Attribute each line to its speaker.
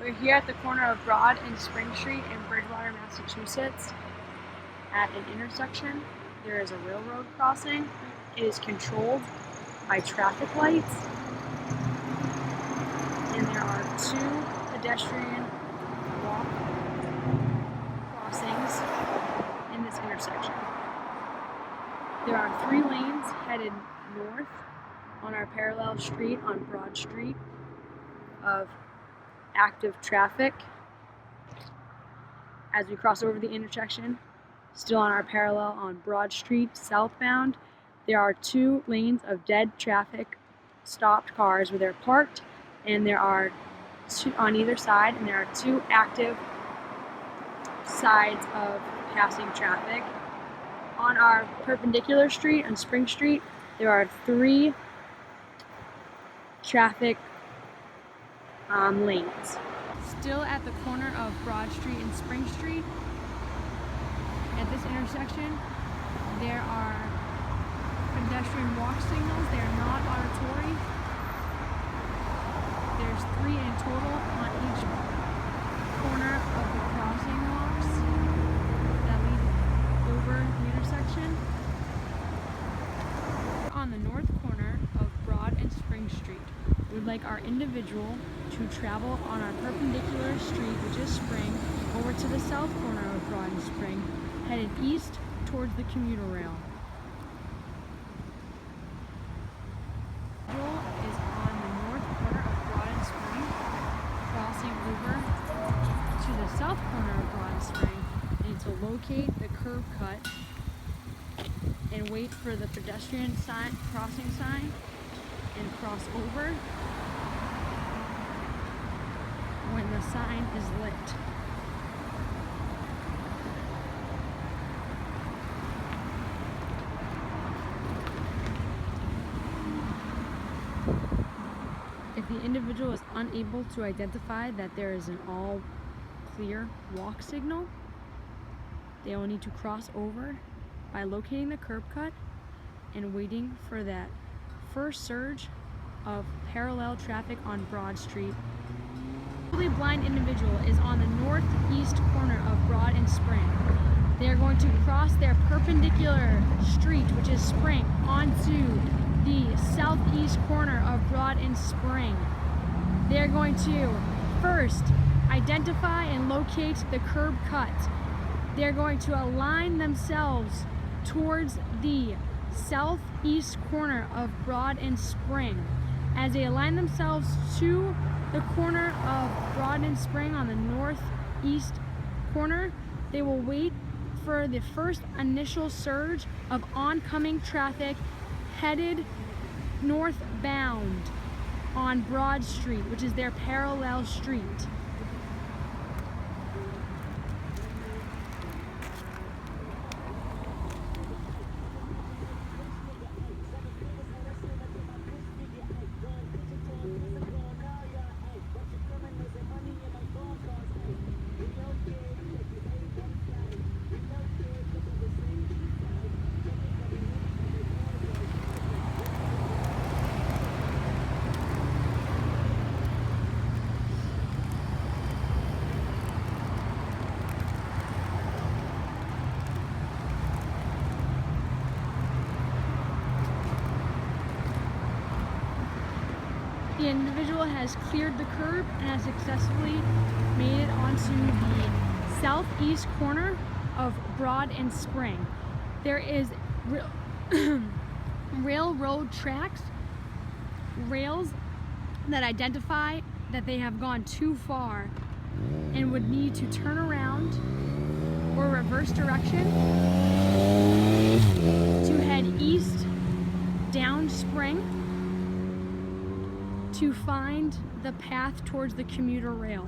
Speaker 1: We're here at the corner of Broad and Spring Street in Bridgewater, Massachusetts. At an intersection, there is a railroad crossing. It is controlled by traffic lights, and there are two pedestrian walk crossings in this intersection. There are 3 lanes headed north on our parallel street on Broad Street of active traffic. As we cross over the intersection, still on our parallel on Broad Street southbound, there are 2 lanes of dead traffic, stopped cars where they're parked, and there are 2 on either side, and there are 2 active sides of passing traffic. On our perpendicular street on Spring Street, there are 3 traffic lanes. Still at the corner of Broad Street and Spring Street, at this intersection, there are pedestrian walk signals. They are not auditory. There's 3 in total on each corner of the crossing walks that lead over the intersection. On the north corner of Broad and Spring Street, we would like our individual to travel on our perpendicular street, which is Spring, over to the south corner of Broad and Spring, headed east towards the commuter rail. Is on the north corner of Broad and Spring, crossing over to the south corner of Broad and Spring. They need to locate the curb cut and wait for the pedestrian crossing sign and cross over when the sign is lit. If the individual is unable to identify that there is an all clear walk signal, they will need to cross over by locating the curb cut and waiting for that first surge of parallel traffic on Broad Street. The visually blind individual is on the northeast corner of Broad and Spring. They are going to cross their perpendicular street, which is Spring, onto the southeast corner of Broad and Spring. They are going to first identify and locate the curb cut. They are going to align themselves towards the southeast corner of Broad and Spring. As they align themselves to the corner of Broad and Spring on the northeast corner, they will wait for the first initial surge of oncoming traffic headed northbound on Broad Street, which is their parallel street. The individual has cleared the curb and has successfully made it onto the southeast corner of Broad and Spring. There is railroad tracks, rails that identify that they have gone too far and would need to turn around or reverse direction to head east down Spring to find the path towards the commuter rail.